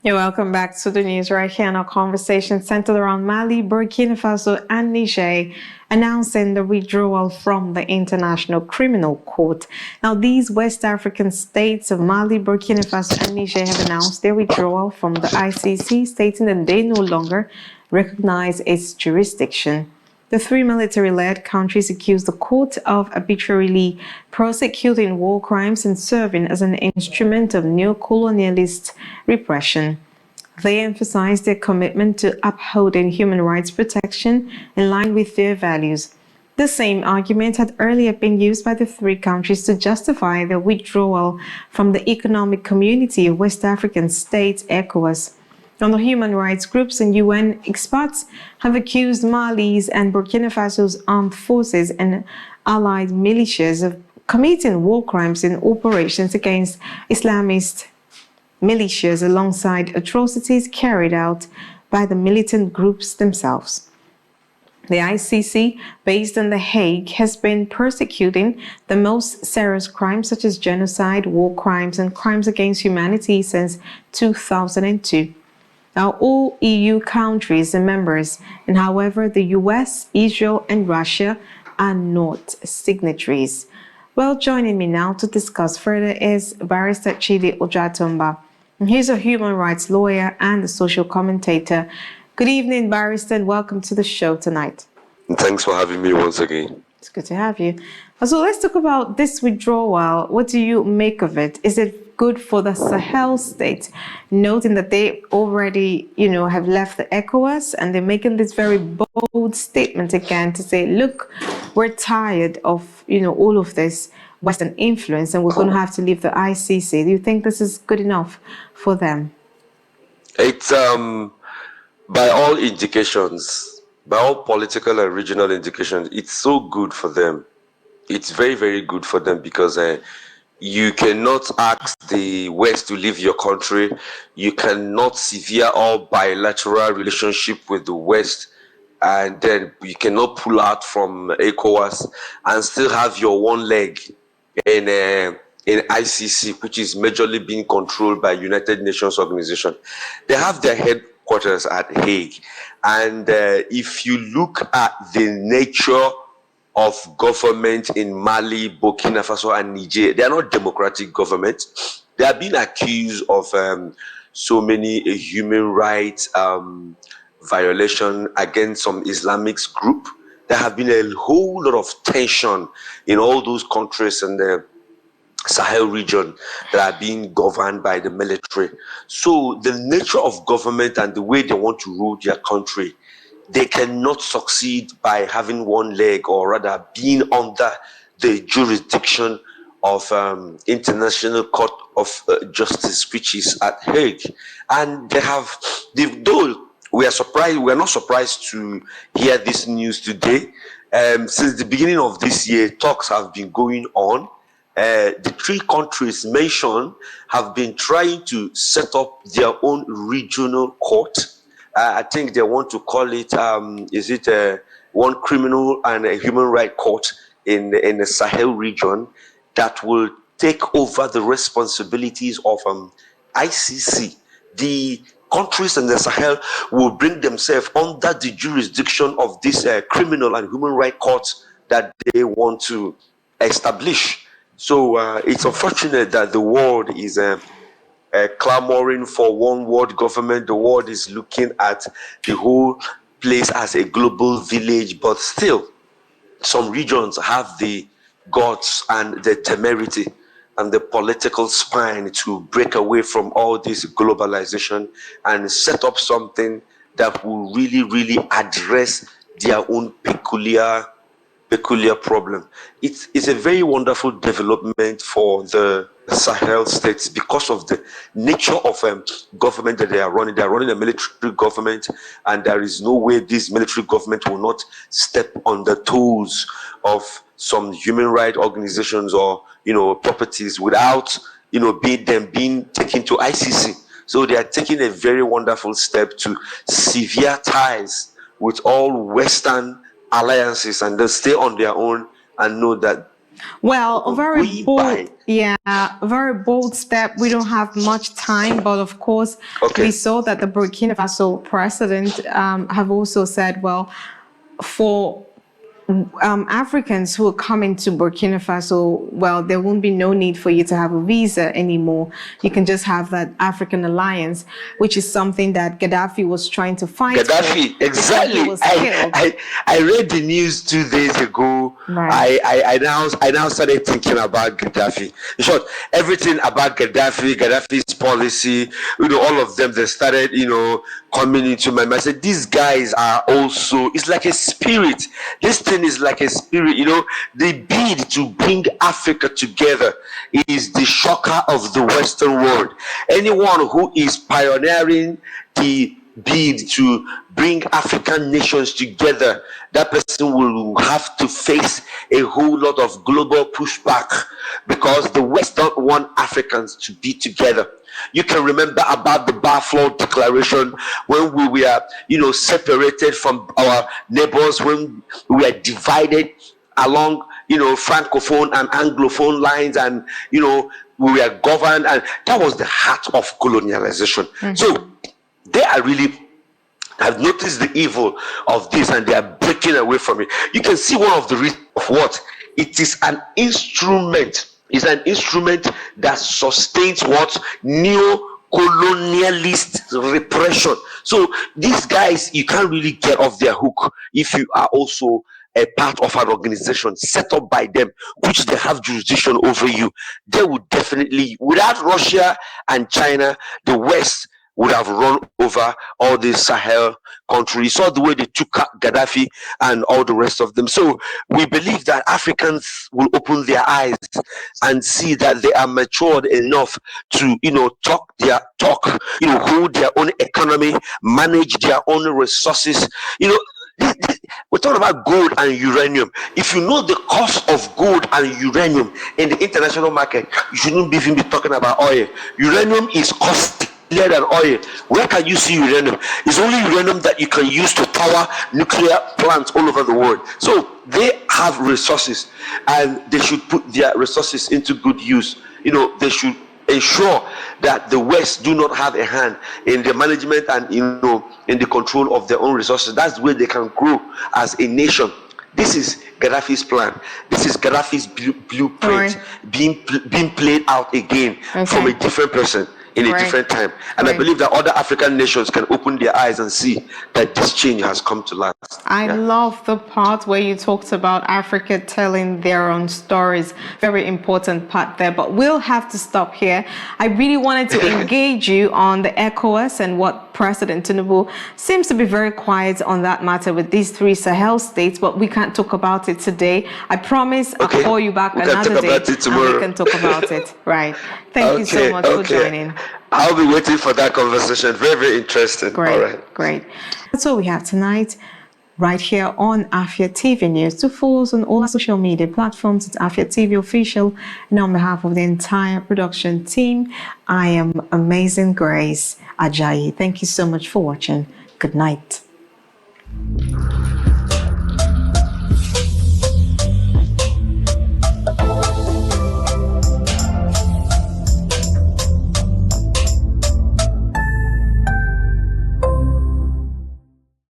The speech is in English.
You're welcome back to the news right here in our conversation centered around Mali, Burkina Faso, and Niger announcing the withdrawal from the International Criminal Court. Now, these West African states of Mali, Burkina Faso, and Niger have announced their withdrawal from the ICC, stating that they no longer recognize its jurisdiction. The three military-led countries accuse the court of arbitrarily prosecuting war crimes and serving as an instrument of neo-colonialist repression. They emphasized their commitment to upholding human rights protection in line with their values. The same argument had earlier been used by the three countries to justify their withdrawal from the Economic Community of West African States, ECOWAS. The human rights groups and UN experts have accused Mali's and Burkina Faso's armed forces and allied militias of committing war crimes in operations against Islamist militias alongside atrocities carried out by the militant groups themselves. The ICC, based in The Hague, has been persecuting the most serious crimes such as genocide, war crimes, and crimes against humanity since 2002. Now, all EU countries are members, and however, the US, Israel, and Russia are not signatories. Well, joining me now to discuss further is Barrister Chidi Ujoatumba. He's a human rights lawyer and a social commentator. Good evening, Barrister, and welcome to the show tonight. Thanks for having me once again. It's good to have you. So let's talk about this withdrawal. What do you make of it? Is it good for the Sahel states, noting that they already, have left the ECOWAS and they're making this very bold statement again to say, look, we're tired of, all of this Western influence and we're going to have to leave the ICC. Do you think this is good enough for them? It's, by all indications, by all political and regional indications, it's so good for them. It's very, very good for them because you cannot ask the West to leave your country. You cannot sever all bilateral relationship with the West, and then you cannot pull out from ECOWAS and still have your one leg in ICC, which is majorly being controlled by United Nations organization. They have their headquarters at Hague, and if you look at the nature of government in Mali, Burkina Faso, and Niger, they are not democratic governments. They are being accused of so many human rights violation against some Islamic group. There have been a whole lot of tension in all those countries in the Sahel region that are being governed by the military. So the nature of government and the way they want to rule their country, they cannot succeed by having one leg, or rather being under the jurisdiction of International Court of Justice, which is at Hague. And though we are not surprised to hear this news today. Since the beginning of this year, talks have been going on. The three countries mentioned have been trying to set up their own regional court. I think they want to call it, one criminal and a human rights court in the Sahel region that will take over the responsibilities of ICC. The countries in the Sahel will bring themselves under the jurisdiction of this criminal and human rights courts that they want to establish. So it's unfortunate that the world is clamoring for one world government. The world is looking at the whole place as a global village, but still some regions have the guts and the temerity and the political spine to break away from all this globalization and set up something that will really, really address their own peculiar problem. It's a very wonderful development for the Sahel states because of the nature of government that they are running. They are running a military government, and there is no way this military government will not step on the toes of some human rights organizations or properties without being taken to ICC. So they are taking a very wonderful step to sever ties with all Western alliances and then stay on their own and know that a very bold Yeah, a very bold step. We don't have much time, but of course, we saw that the Burkina Faso president have also said, well, for Africans who are coming to Burkina Faso, well, there won't be no need for you to have a visa anymore. You can just have that African alliance, which is something that Gaddafi was trying to fight Gaddafi, for. exactly. I read the news 2 days ago. Right. I now started thinking about Gaddafi. In short, everything about Gaddafi's policy, all of them, they started, coming into my mind. I said, these guys are also, it's like a spirit. This thing is like a spirit, the bid to bring Africa together is the shocker of the Western world. Anyone who is pioneering the bid to bring African nations together, that person will have to face a whole lot of global pushback because the West don't want Africans to be together. You can remember about the Barr Declaration when we were, separated from our neighbors, when we were divided along, francophone and anglophone lines, and we were governed, and that was the heart of colonialization. So they are really have noticed the evil of this, and they are breaking away from it. You can see one of the reasons of what it is an instrument. It's an instrument that sustains what neo-colonialist repression. So these guys, you can't really get off their hook if you are also a part of an organization set up by them, which they have jurisdiction over you. They would definitely, without Russia and China, the West would have run over all the Sahel countries. You saw the way they took out Gaddafi and all the rest of them. So we believe that Africans will open their eyes and see that they are matured enough to, talk their talk, hold their own economy, manage their own resources. We're talking about gold and uranium. If you know the cost of gold and uranium in the international market, you shouldn't even be talking about oil. Uranium is costly than oil. Where can you see uranium? It's only uranium that you can use to power nuclear plants all over the world. So they have resources, and they should put their resources into good use. They should ensure that the West do not have a hand in the management and in the control of their own resources. That's the way they can grow as a nation. This is Gaddafi's plan. This is Gaddafi's blueprint being played out again from a different person in a different time. And I believe that other African nations can open their eyes and see that this change has come to last. I love the part where you talked about Africa telling their own stories. Very important part there, but we'll have to stop here. I really wanted to engage you on the ECOWAS and what President Tinubu seems to be very quiet on that matter with these 3 Sahel states, but we can't talk about it today. I promise I'll call you back another day and we can talk about it. Right. Thank you so much for joining. I'll be waiting for that conversation. Very, very interesting. Great, all right. Great. That's all we have tonight, right here on Afia TV News. To follow us on all our social media platforms, it's Afia TV Official. And on behalf of the entire production team, I am Amazing Grace Ajayi. Thank you so much for watching. Good night.